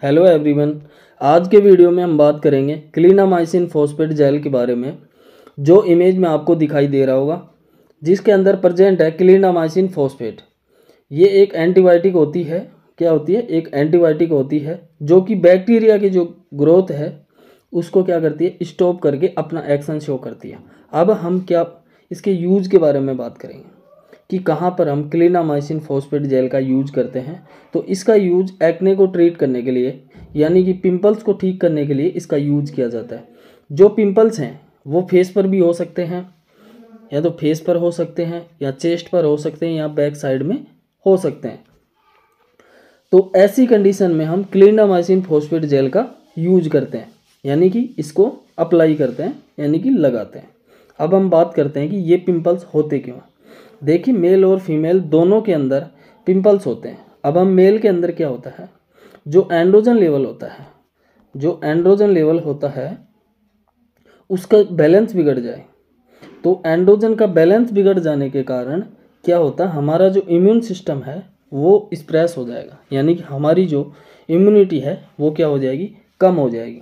Hello everyone. आज के video में हम बात करेंगे क्लिनामाइसिन फॉस्फेट जेल के बारे में। जो इमेज में आपको दिखाई दे रहा होगा जिसके अंदर प्रेजेंट है क्लिनामाइसिन फॉस्फेट। ये एक एंटीबायोटिक होती है। क्या होती है? एक एंटीबायोटिक होती है जो कि बैक्टीरिया की जो ग्रोथ है उसको क्या करती है, स्टॉप करके अपना एक्शन शो करती है। अब हम क्या इसके यूज के बारे में बात करेंगे कि कहाँ पर हम क्लिनामाइसिन फॉस्फेट जेल का यूज करते हैं। तो इसका यूज एक्ने को ट्रीट करने के लिए, यानी कि पिंपल्स को ठीक करने के लिए इसका यूज किया जाता है। जो पिंपल्स हैं वो फेस पर भी हो सकते हैं, या तो फेस पर हो सकते हैं, या चेस्ट पर हो सकते हैं, या बैक साइड में हो सकते हैं। तो ऐसी कंडीशन में हम क्लिनामाइसिन फॉस्फेट जेल का यूज करते हैं, यानी कि इसको अप्लाई करते हैं, यानी कि लगाते हैं। अब हम बात करते हैं कि ये पिंपल्स होते क्यों हैं। देखिए, मेल और फीमेल दोनों के अंदर पिंपल्स होते हैं। अब हम मेल के अंदर क्या होता है, जो एंड्रोजन लेवल होता है, जो एंड्रोजन लेवल होता है उसका बैलेंस बिगड़ जाए। तो एंड्रोजन का बैलेंस बिगड़ जाने के कारण क्या होता है, हमारा जो इम्यून सिस्टम है वो स्प्रेस हो जाएगा, यानी कि हमारी जो इम्यूनिटी है वो क्या हो जाएगी, कम हो जाएगी।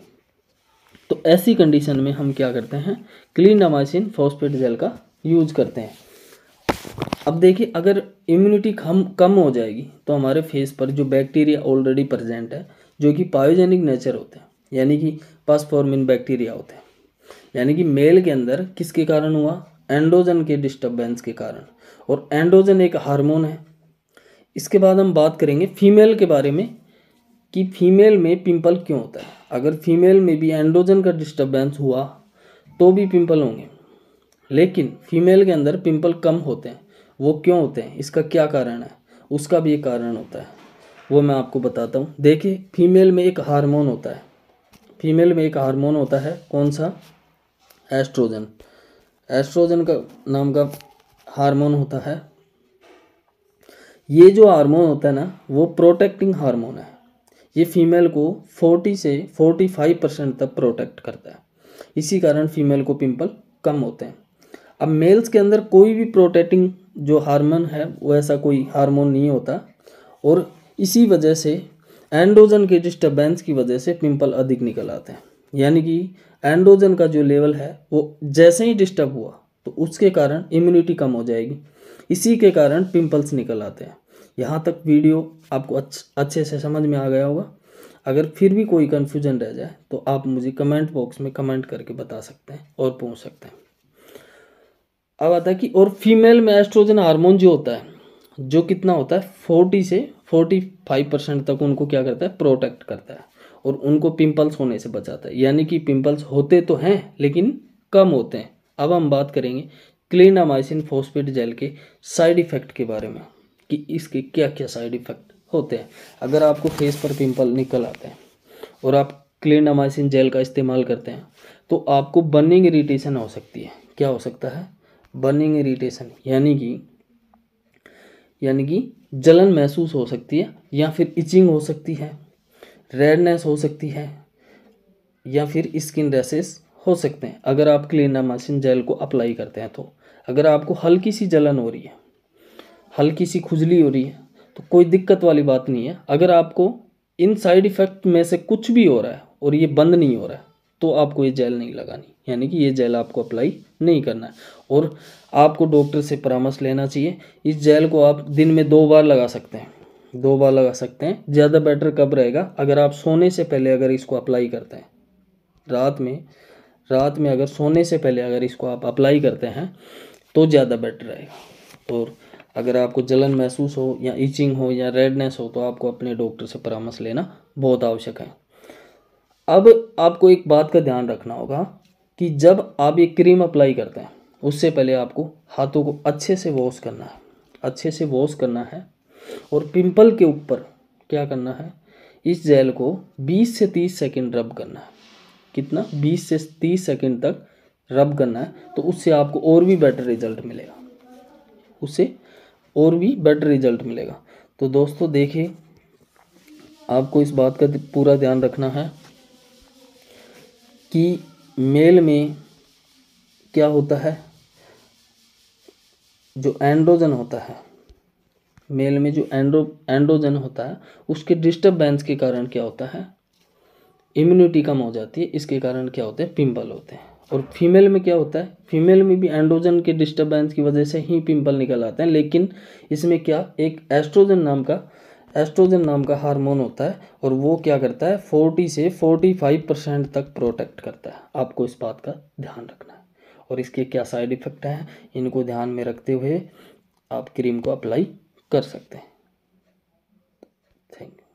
तो ऐसी कंडीशन में हम क्या करते हैं, क्लिनामाइसिन फॉस्फेट जेल का यूज करते हैं। अब देखिए, अगर इम्यूनिटी कम हो जाएगी तो हमारे फेस पर जो बैक्टीरिया ऑलरेडी प्रेजेंट है, जो कि पायोजेनिक नेचर होते हैं, यानी कि पासफॉर्मिन बैक्टीरिया होते हैं, यानी कि मेल के अंदर किसके कारण हुआ, एंड्रोजन के डिस्टर्बेंस के कारण। और एंड्रोजन एक हार्मोन है। इसके बाद हम बात करेंगे फीमेल के बारे में कि फीमेल में पिंपल क्यों होता है। अगर फीमेल में भी एंड्रोजन का डिस्टर्बेंस हुआ तो भी पिंपल होंगे, लेकिन फीमेल के अंदर पिंपल कम होते हैं। वो क्यों होते हैं, इसका क्या कारण है, उसका भी एक कारण होता है, वो मैं आपको बताता हूँ। देखिए, फीमेल में एक हार्मोन होता है, फीमेल में एक हार्मोन होता है, कौन सा, एस्ट्रोजन। एस्ट्रोजन का नाम का हार्मोन होता है। ये जो हार्मोन होता है ना, वो प्रोटेक्टिंग हार्मोन है। ये फीमेल को 40 से 45% तक प्रोटेक्ट करता है। इसी कारण फीमेल को पिंपल कम होते हैं। अब मेल्स के अंदर कोई भी प्रोटेक्टिंग जो हार्मोन है वो ऐसा कोई हार्मोन नहीं होता, और इसी वजह से एंड्रोजन के डिस्टर्बेंस की वजह से पिंपल अधिक निकल आते हैं। यानी कि एंड्रोजन का जो लेवल है वो जैसे ही डिस्टर्ब हुआ तो उसके कारण इम्यूनिटी कम हो जाएगी, इसी के कारण पिंपल्स निकल आते हैं। यहाँ तक वीडियो आपको अच्छे से समझ में आ गया होगा। अगर फिर भी कोई कन्फ्यूजन रह जाए तो आप मुझे कमेंट बॉक्स में कमेंट करके बता सकते हैं और पूछ सकते हैं। अब आता है कि और फीमेल में एस्ट्रोजन हार्मोन जो होता है, जो कितना होता है, 40 से 45% तक उनको क्या करता है, प्रोटेक्ट करता है, और उनको पिंपल्स होने से बचाता है। यानी कि पिंपल्स होते तो हैं लेकिन कम होते हैं। अब हम बात करेंगे क्लिनामाइसिन फॉस्फेट जेल के साइड इफ़ेक्ट के बारे में कि इसके क्या क्या साइड इफ़ेक्ट होते हैं। अगर आपको फेस पर पिंपल निकल आते हैं और आप क्लिनामाइसिन जेल का इस्तेमाल करते हैं तो आपको बर्निंग इरिटेशन हो सकती है। क्या हो सकता है, बर्निंग इरिटेशन, यानी कि जलन महसूस हो सकती है, या फिर इचिंग हो सकती है, रेडनेस हो सकती है, या फिर स्किन रैशेस हो सकते हैं अगर आप क्लिनामाइसिन जेल को अप्लाई करते हैं। तो अगर आपको हल्की सी जलन हो रही है, हल्की सी खुजली हो रही है, तो कोई दिक्कत वाली बात नहीं है। अगर आपको इन साइड इफ़ेक्ट में से कुछ भी हो रहा है और ये बंद नहीं हो रहा है तो आपको ये जेल नहीं लगानी, यानी कि ये जेल आपको अप्लाई नहीं करना है, और आपको डॉक्टर से परामर्श लेना चाहिए। इस जेल को आप दिन में 2 बार लगा सकते हैं, 2 बार लगा सकते हैं। ज़्यादा बेटर कब रहेगा, अगर आप सोने से पहले अगर इसको अप्लाई करते हैं, रात में अगर सोने से पहले अगर इसको आप अप्लाई करते हैं तो ज़्यादा बेटर रहेगा। और अगर आपको जलन महसूस हो, या इचिंग हो, या रेडनेस हो, तो आपको अपने डॉक्टर से परामर्श लेना बहुत आवश्यक है। अब आपको एक बात का ध्यान रखना होगा कि जब आप ये क्रीम अप्लाई करते हैं उससे पहले आपको हाथों को अच्छे से वॉश करना है, अच्छे से वॉश करना है। और पिंपल के ऊपर क्या करना है, इस जेल को 20 से 30 सेकंड रब करना है। कितना, 20 से 30 सेकंड तक रब करना है। तो उससे आपको और भी बेटर रिजल्ट मिलेगा, उससे और भी बेटर रिजल्ट मिलेगा। तो दोस्तों देखिए, आपको इस बात का पूरा ध्यान रखना है कि मेल में क्या होता है, जो एंड्रोजन होता है मेल में जो एंड्रोजन होता है उसके डिस्टर्बेंस के कारण क्या होता है, इम्यूनिटी कम हो जाती है, इसके कारण क्या होते हैं, पिंपल होते हैं। और फीमेल में क्या होता है, फीमेल में भी एंड्रोजन के डिस्टर्बेंस की वजह से ही पिंपल निकल आते हैं, लेकिन इसमें क्या, एक एस्ट्रोजन नाम का हार्मोन होता है और वो क्या करता है 40 से 45% तक प्रोटेक्ट करता है। आपको इस बात का ध्यान रखना है। और इसके क्या साइड इफ़ेक्ट हैं, इनको ध्यान में रखते हुए आप क्रीम को अप्लाई कर सकते हैं। Thank you.